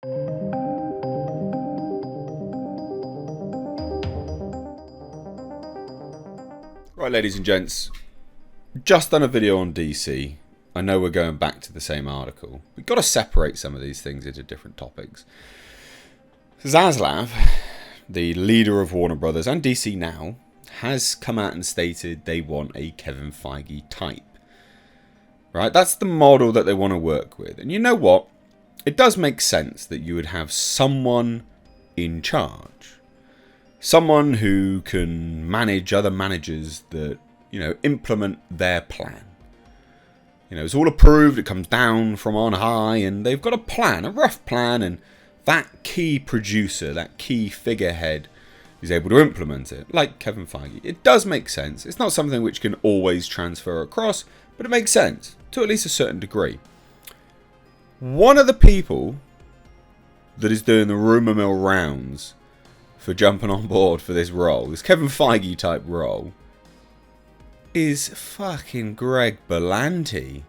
Right, ladies and gents, just done a video on DC. I know we're going back to the same article. We've got to separate some of these things into different topics. Zaslav, the leader of Warner Brothers and DC now, has come out and stated they want a Kevin Feige type. Right, that's the model that they want to work with. And you know what? It does make sense that you would have someone in charge. Someone who can manage other managers that, implement their plan. It's all approved, it comes down from on high, and they've got a plan, a rough plan, and that key producer, that key figurehead is able to implement it, like Kevin Feige. It does make sense. It's not something which can always transfer across, but it makes sense, to at least a certain degree. One of the people that is doing the rumour mill rounds for jumping on board for this role, this Kevin Feige type role, is fucking Greg Berlanti.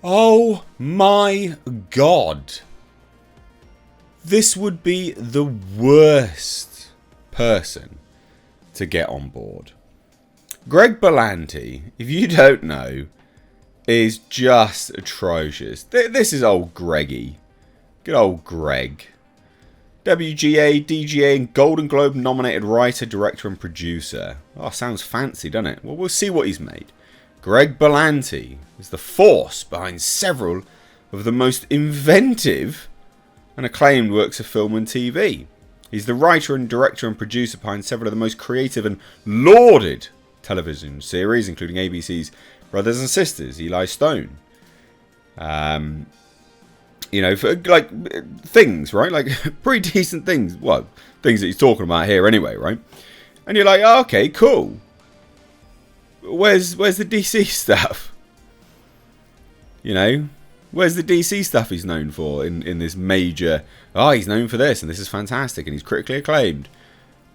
Oh my god. This would be the worst person to get on board. Greg Berlanti, if you don't know, is just atrocious. This is old Greggy. Good old Greg. WGA, DGA, and Golden Globe nominated writer, director, and producer. Oh, sounds fancy, doesn't it? Well, we'll see what he's made. Greg Berlanti is the force behind several of the most inventive and acclaimed works of film and TV. He's the writer and director and producer behind several of the most creative and lauded television series, including ABC's Brothers and Sisters, Eli Stone. For things, right? Like pretty decent things. Well, things that he's talking about here anyway, right? And you're like, oh, okay, cool. Where's the DC stuff? Where's the DC stuff he's known for in this major... Oh, he's known for this, and this is fantastic, and he's critically acclaimed.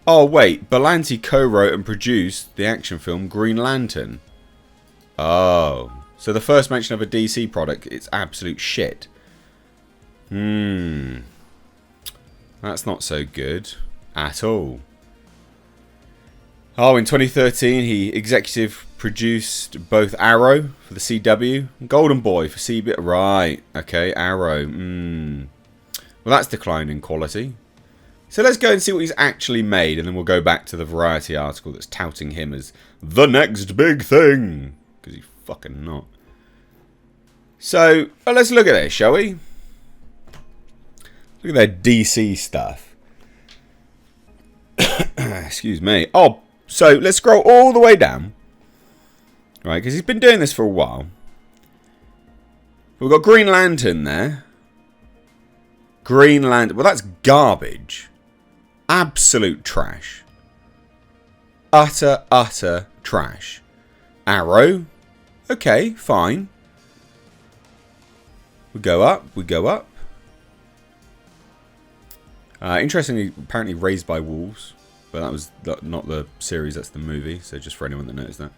Oh, wait, Berlanti co-wrote and produced the action film Green Lantern. Oh, so the first mention of a DC product, it's absolute shit. That's not so good at all. Oh, in 2013, he executive produced both Arrow for the CW and Golden Boy for CBS. Right, okay, Arrow. Well, that's declined in quality. So let's go and see what he's actually made, and then we'll go back to the Variety article that's touting him as the next big thing. Because he's fucking not. So, let's look at this, shall we? Look at their DC stuff. Excuse me. Oh, so let's scroll all the way down. Right, because he's been doing this for a while. We've got Green Lantern there. Green Lantern. Well, that's garbage. Absolute trash. Utter trash. Arrow. Okay, fine. We go up. Interestingly, apparently Raised by Wolves. But that was not the series, that's the movie. So just for anyone that knows that.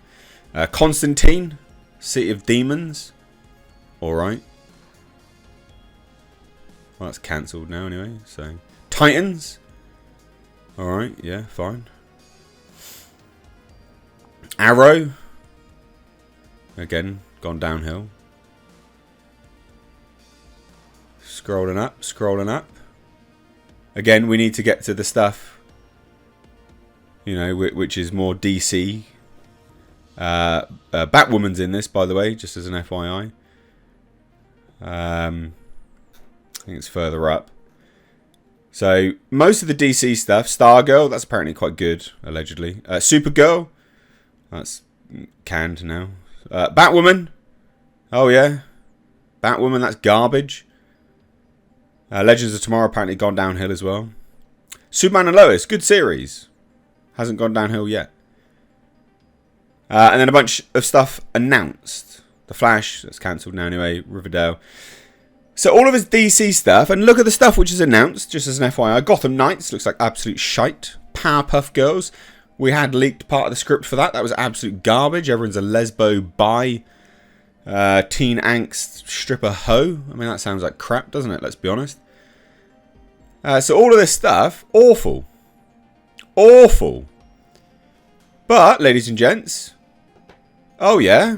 Constantine. City of Demons. Alright. Well, that's cancelled now anyway. So Titans. Alright, yeah, fine. Arrow. Again, gone downhill. Scrolling up. Again, we need to get to the stuff, which is more DC. Batwoman's in this, by the way, just as an FYI. I think it's further up. So, most of the DC stuff. Stargirl, that's apparently quite good, allegedly. Supergirl, that's canned now. Batwoman, oh yeah. Batwoman, that's garbage. Legends of Tomorrow apparently gone downhill as well. Superman and Lois, good series. Hasn't gone downhill yet. And then a bunch of stuff announced. The Flash, that's cancelled now anyway. Riverdale. So all of his DC stuff, and look at the stuff which is announced, just as an FYI. Gotham Knights looks like absolute shite. Powerpuff Girls. We had leaked part of the script for that. That was absolute garbage. Everyone's a lesbo bi Teen angst stripper hoe. I mean, that sounds like crap, doesn't it? Let's be honest. So all of this stuff, awful. Awful. But, ladies and gents, oh yeah,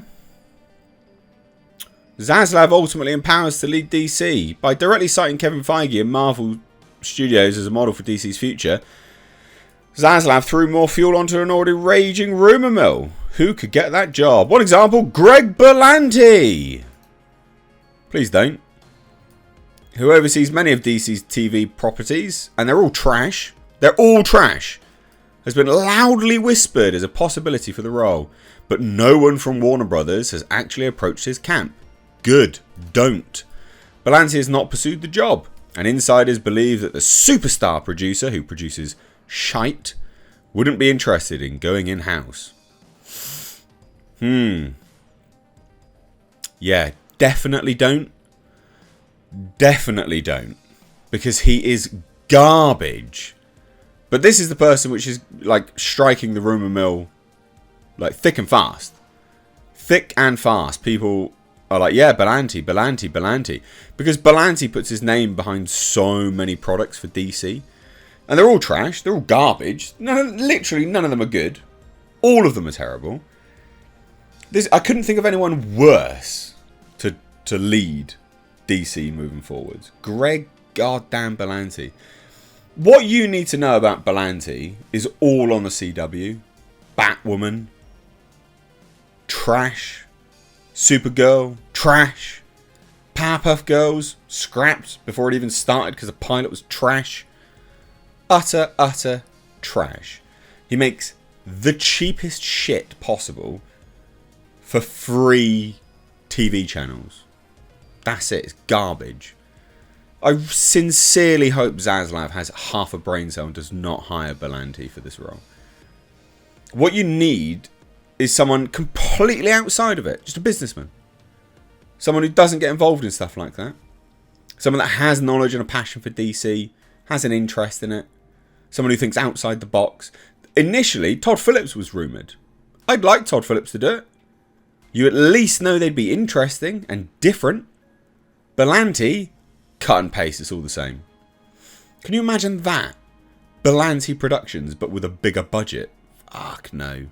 Zaslav ultimately empowers to lead DC. By directly citing Kevin Feige and Marvel Studios as a model for DC's future, Zaslav threw more fuel onto an already raging rumour mill. Who could get that job? One example, Greg Berlanti. Please don't. Who oversees many of DC's TV properties, and they're all trash. They're all trash. Has been loudly whispered as a possibility for the role, but no one from Warner Brothers has actually approached his camp. Good. Don't. Berlanti has not pursued the job, and insiders believe that the superstar producer who produces shite wouldn't be interested in going in-house. Yeah, definitely don't. Definitely don't. Because he is garbage. But this is the person which is like striking the rumour mill like thick and fast. Thick and fast. People are like, yeah, Berlanti, Berlanti, Berlanti. Because Berlanti puts his name behind so many products for DC. And they're all trash. They're all garbage. Literally none of them are good. All of them are terrible. I couldn't think of anyone worse to lead DC moving forwards. Greg goddamn Berlanti. What you need to know about Berlanti is all on the CW. Batwoman. Trash. Supergirl. Trash. Powerpuff Girls. Scrapped before it even started because the pilot was trash. Utter, utter trash. He makes the cheapest shit possible for free TV channels. That's it. It's garbage. I sincerely hope Zaslav has half a brain cell and does not hire Berlanti for this role. What you need is someone completely outside of it. Just a businessman. Someone who doesn't get involved in stuff like that. Someone that has knowledge and a passion for DC. Has an interest in it. Someone who thinks outside the box. Initially, Todd Phillips was rumoured. I'd like Todd Phillips to do it. You at least know they'd be interesting and different. Berlanti, cut and paste, it's all the same. Can you imagine that? Berlanti Productions, but with a bigger budget. Fuck no.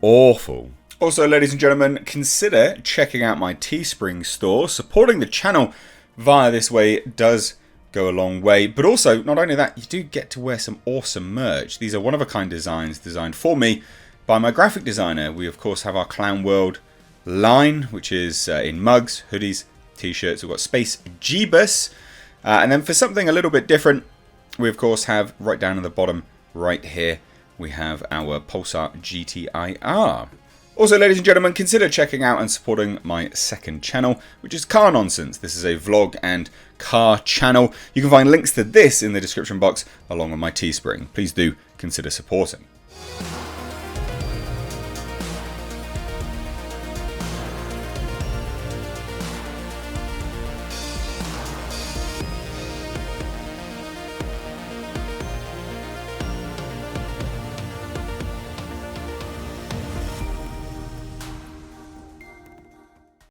Awful. Also, ladies and gentlemen, consider checking out my Teespring store. Supporting the channel via this way does go a long way. But also, not only that, you do get to wear some awesome merch. These are one-of-a-kind designs designed for me by my graphic designer. We, of course, have our Clown World line, which is in mugs, hoodies, t-shirts. We've got Space Jeebus. And then for something a little bit different, we, of course, have right down at the bottom right here, we have our Pulsar GTIR. Also, ladies and gentlemen, consider checking out and supporting my second channel, which is Car Nonsense. This is a vlog and car channel. You can find links to this in the description box along with my Teespring. Please do consider supporting.